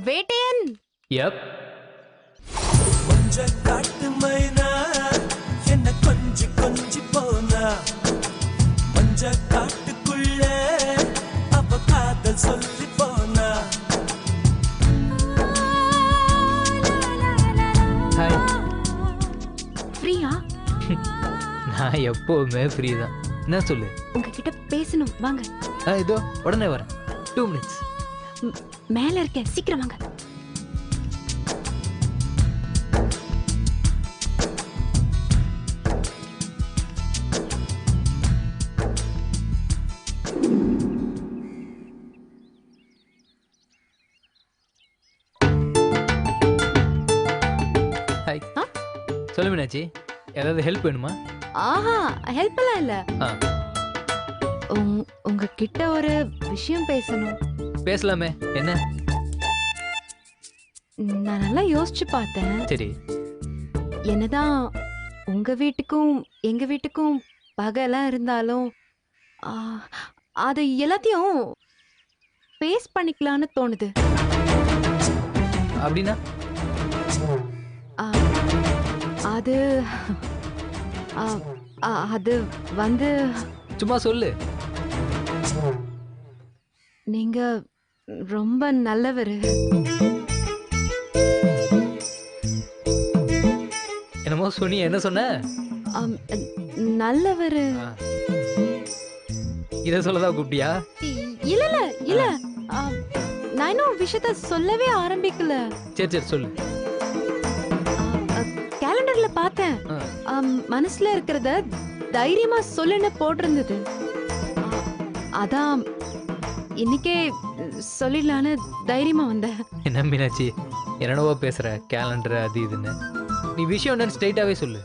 Vettaiyan. Yup. கொஞ்ச காட்டு மைனா என்ன கொஞ்சி கொஞ்சி போனா மஞ்ச காட்டுக்குள்ள அவ காதல் சொல்லி போனா. ஹாய். ஃப்ரீயா? நான் எப்போவுமே ஃப்ரீ தான். என்ன சொல்லு? உங்ககிட்ட பேசணும், வாங்க. இதோ உடனே வரேன். 2 minutes. மேல இருக்கேன், சீக்கிரம் வாங்க. ஹாய். சொல்லு மீனாட்சி, ஏதாவது ஹெல்ப் வேணுமா? ஆஹா, ஹெல்ப் எல்லாம் இல்ல. உங்ககிட்ட ஒரு விஷயம் பேசணும். பேசலாமே, என்ன? நான் நல்லா யோசிச்சு பார்த்தேன். சரி. என்னதான் உங்க வீட்டுக்கும் எங்க வீட்டுக்கும் பகைலாம் இருந்தாலும் அது எல்லாத்தையும் ஃபேஸ் பண்ணிக்கலாம்னு தோணுது. அப்படின்னா? அது அது வந்து சும்மா சொல்லு. நீங்க ரொம்ப நல்லவரு. என்னமோ சொன்னி, என்ன சொன்ன? நல்லவரு. இத சொல்லதான் கூப்பிட்டியா? இல்ல இல்ல இல்ல, நான் இன்னும் விஷயத்த சொல்லவே ஆரம்பிக்கல. சரி சரி சொல்லு. கேலண்டர்ல பார்த்தேன், மனசுல இருக்கிறத தைரியமா சொல்லுன்னு போட்டிருந்தது. அதான் இன்னைக்கே சொல்லிடலான்னு தைரியமா வந்தேன். என்ன மீனாட்சி, என்னவோ பேசுற? கேலண்டர் அது இதுன்னு. நீ விஷயம் என்னன்னு ஸ்ட்ரைட்டாவே சொல்லு.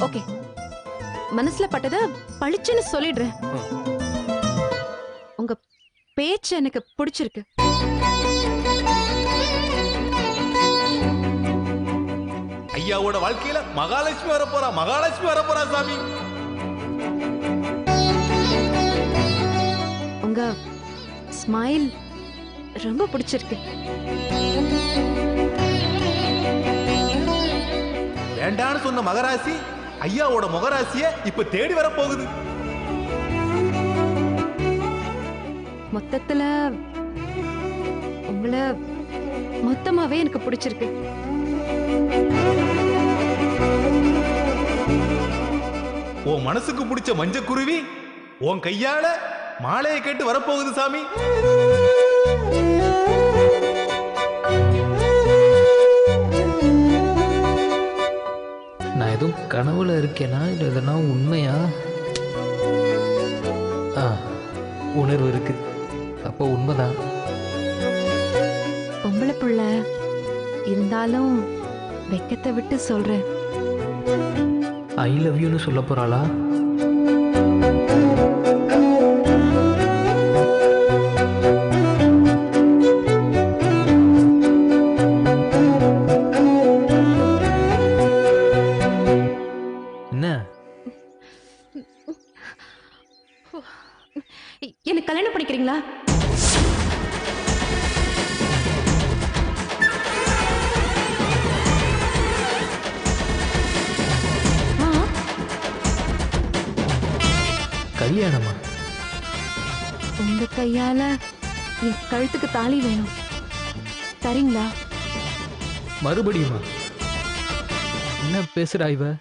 ஓகே, மனசுல பட்டத பளிச்சுன்னு சொல்லிடுறேன். உங்க பேச்சு எனக்கு பிடிச்சிருக்கு. ஐயாவோட வாழ்க்கையில மகாலட்சுமி வரப்போறா, மகாலட்சுமி வரப்போறா சாமி. உங்க ஸ்மைல் ரொம்ப பிடிச்சிருக்கு. வேண்டான்னு சொன்ன மகராசி ஐயாவோட முகராசிய இப்ப தேடி வர போகுது. மொத்தத்துல உங்களை மொத்தமாவே எனக்கு பிடிச்சிருக்கு. உன் மனசுக்கு பிடிச்ச மஞ்ச குருவி உன் கையால மாலையை கேட்டு வரப்போகுது சாமி. நான் எதுவும் கனவுல இருக்கேனா இல்லை எதனா உண்மையா? உணர்வு இருக்கு, அப்போ உண்மைதான். பொம்பளை புள்ள இருந்தாலும் வெக்கத்தை விட்டு சொல்றேன். ஐ லவ் யூன்னு சொல்ல போறாளா? என்ன? எனக்கு கல்யாணம் பண்ணிக்கிறீங்களா? கல்யாணமா? உங்க கையால என் கழுத்துக்கு தாலி வேணும், தரீங்களா? மறுபடியுமா? என்ன பேசுறா இவ?